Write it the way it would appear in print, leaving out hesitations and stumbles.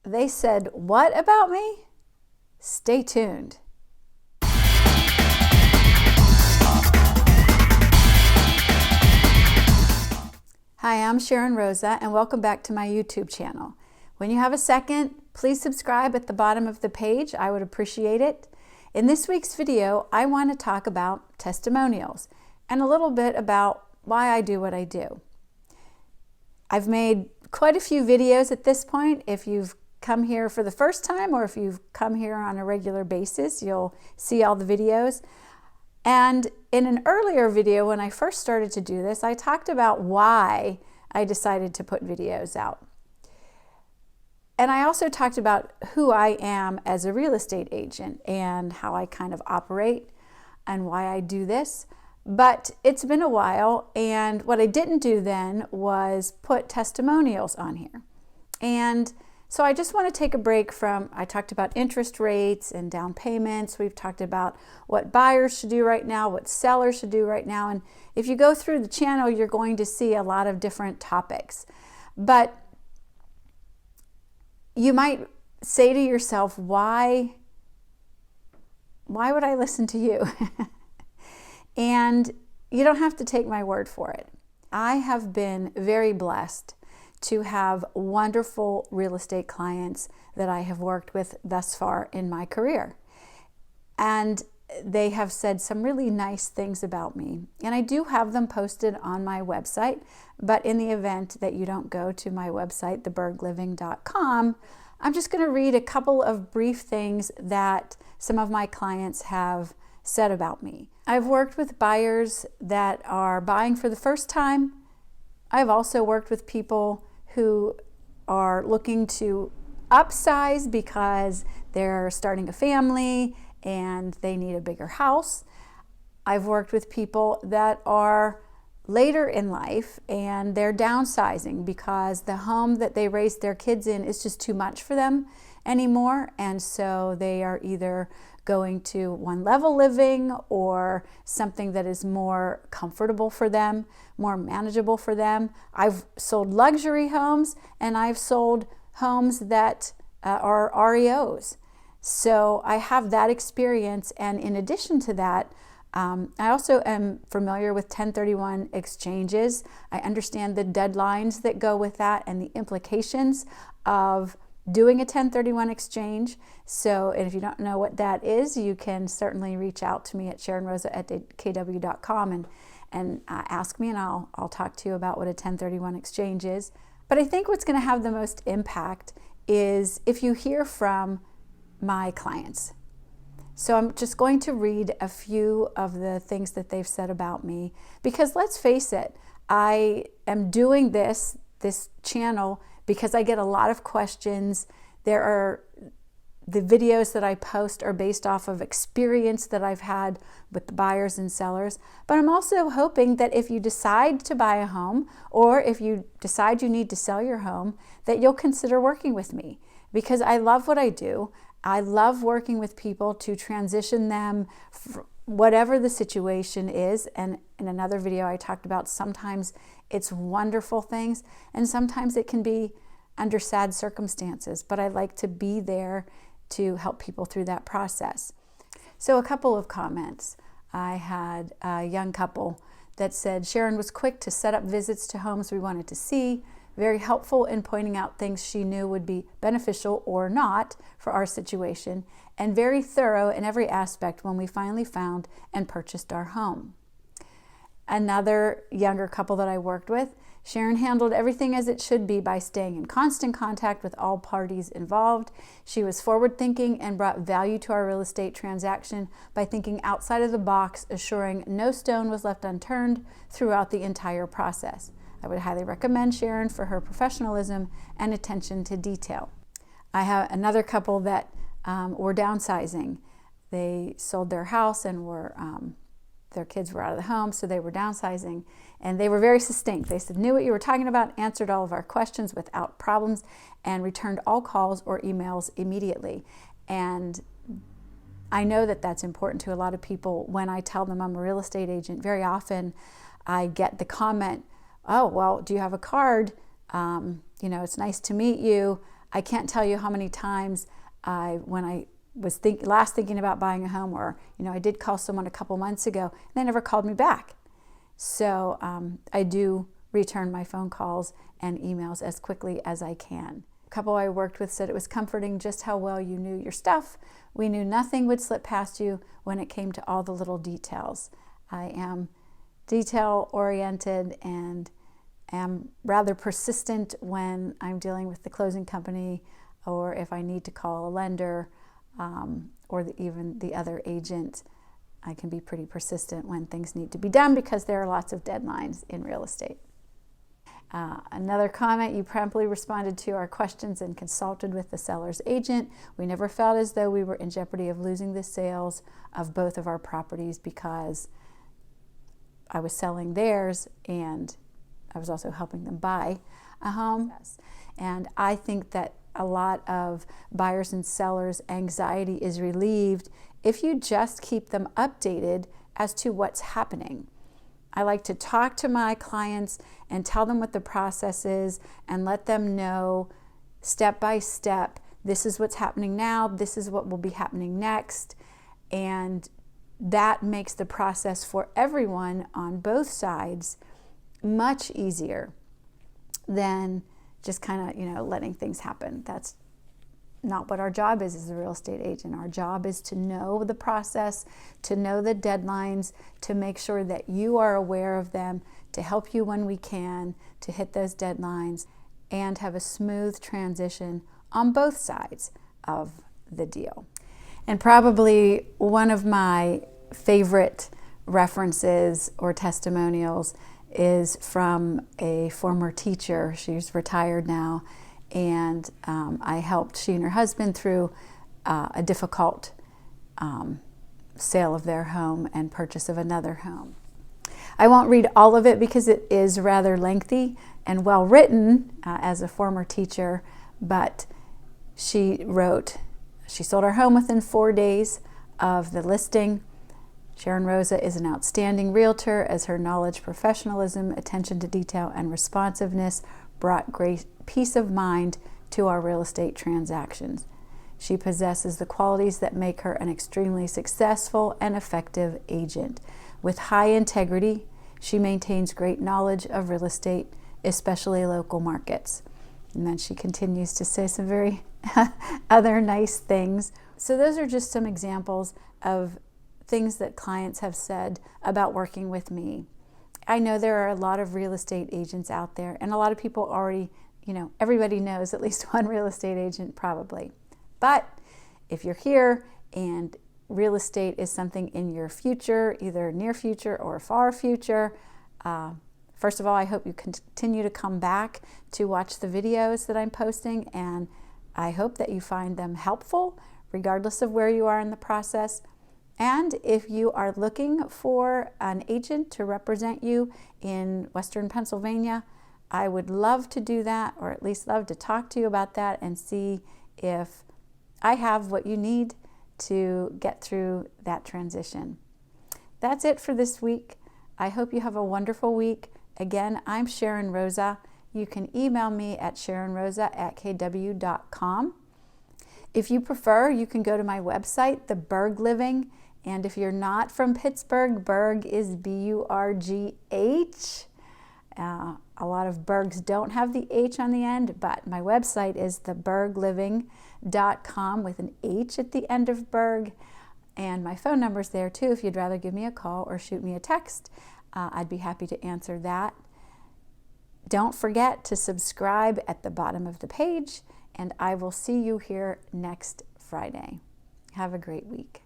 They said, "What about me?" Stay tuned. Hi, I'm Sharon Rosa, and welcome back to my YouTube channel. When you have a second, please subscribe at the bottom of the page. I would appreciate it. In this week's video, I want to talk about testimonials and a little bit about why I do what I do. I've made quite a few videos at this point. If you've come here for the first time or if you've come here on a regular basis, you'll see all the videos. And in an earlier video, when I first started to do this, I talked about why I decided to put videos out. And I also talked about who I am as a real estate agent and how I kind of operate and why I do this. But it's been a while, and what I didn't do then was put testimonials on here. And so I just want to take a break from, I talked about interest rates and down payments. We've talked about what buyers should do right now, what sellers should do right now. And if you go through the channel, you're going to see a lot of different topics. But you might say to yourself, why would I listen to you? And you don't have to take my word for it. I have been very blessed to have wonderful real estate clients that I have worked with thus far in my career. And they have said some really nice things about me. And I do have them posted on my website, but in the event that you don't go to my website, thebergliving.com, I'm just going to read a couple of brief things that some of my clients have said about me. I've worked with buyers that are buying for the first time. I've also worked with people who are looking to upsize because they're starting a family and they need a bigger house. I've worked with people that are later in life and they're downsizing because the home that they raised their kids in is just too much for them anymore, and so they are either going to one level living or something that is more comfortable for them, more manageable for them. I've sold luxury homes and I've sold homes that are REOs. So I have that experience, and in addition to that, I also am familiar with 1031 exchanges. I understand the deadlines that go with that and the implications of doing a 1031 exchange. So if you don't know what that is, you can certainly reach out to me at sharonrosa@kw.com and ask me, and I'll talk to you about what a 1031 exchange is. But I think what's going to have the most impact is if you hear from my clients. So I'm just going to read a few of the things that they've said about me, because let's face it, I am doing this channel because I get a lot of questions. The videos that I post are based off of experience that I've had with the buyers and sellers. But I'm also hoping that if you decide to buy a home, or if you decide you need to sell your home, that you'll consider working with me, because I love what I do. I love working with people to transition them, whatever the situation is. And in another video I talked about, sometimes it's wonderful things and sometimes it can be under sad circumstances, but I like to be there to help people through that process. So a couple of comments. I had a young couple that said, Sharon was quick to set up visits to homes we wanted to see, very helpful in pointing out things she knew would be beneficial or not for our situation, and very thorough in every aspect when we finally found and purchased our home. Another younger couple that I worked with, Sharon handled everything as it should be by staying in constant contact with all parties involved. She was forward-thinking and brought value to our real estate transaction by thinking outside of the box, assuring no stone was left unturned throughout the entire process. I would highly recommend Sharon for her professionalism and attention to detail. I have another couple that were downsizing. They sold their house and their kids were out of the home, so they were downsizing, and they were very succinct. They said, knew what you were talking about, answered all of our questions without problems, and returned all calls or emails immediately. And I know that that's important to a lot of people. When I tell them I'm a real estate agent, very often I get the comment, oh, well, do you have a card? It's nice to meet you. I can't tell you how many times when I was last thinking about buying a home, or I did call someone a couple months ago and they never called me back. So I do return my phone calls and emails as quickly as I can. A couple I worked with said it was comforting just how well you knew your stuff. We knew nothing would slip past you when it came to all the little details. I am detail oriented and am rather persistent when I'm dealing with the closing company, or if I need to call a lender or even the other agent. I can be pretty persistent when things need to be done because there are lots of deadlines in real estate. Another comment, you promptly responded to our questions and consulted with the seller's agent. We never felt as though we were in jeopardy of losing the sales of both of our properties because I was selling theirs and I was also helping them buy a home. And I think that a lot of buyers and sellers' anxiety is relieved if you just keep them updated as to what's happening. I like to talk to my clients and tell them what the process is and let them know step by step, this is what's happening now, this is what will be happening next. And that makes the process for everyone on both sides much easier than just kind of, letting things happen. That's not what our job is as a real estate agent. Our job is to know the process, to know the deadlines, to make sure that you are aware of them, to help you when we can, to hit those deadlines, and have a smooth transition on both sides of the deal. And probably one of my favorite references or testimonials is from a former teacher. She's retired now, and I helped she and her husband through a difficult sale of their home and purchase of another home. I won't read all of it because it is rather lengthy and well written as a former teacher, but she wrote, she sold her home within 4 days of the listing. Sharon Rosa is an outstanding realtor as her knowledge, professionalism, attention to detail, and responsiveness brought great peace of mind to our real estate transactions. She possesses the qualities that make her an extremely successful and effective agent. With high integrity, she maintains great knowledge of real estate, especially local markets. And then she continues to say some very other nice things. So those are just some examples of things that clients have said about working with me. I know there are a lot of real estate agents out there, and a lot of people already, everybody knows at least one real estate agent probably. But if you're here and real estate is something in your future, either near future or far future, first of all, I hope you continue to come back to watch the videos that I'm posting, and I hope that you find them helpful regardless of where you are in the process. And if you are looking for an agent to represent you in Western Pennsylvania, I would love to do that, or at least love to talk to you about that and see if I have what you need to get through that transition. That's it for this week. I hope you have a wonderful week. Again, I'm Sharon Rosa. You can email me at sharonrosa@kw.com. If you prefer, you can go to my website, The Burg Living. And if you're not from Pittsburgh, Burg is B-U-R-G-H. A lot of Burgs don't have the H on the end, but my website is theburgliving.com with an H at the end of Burg. And my phone number's there too if you'd rather give me a call or shoot me a text. I'd be happy to answer that. Don't forget to subscribe at the bottom of the page, and I will see you here next Friday. Have a great week.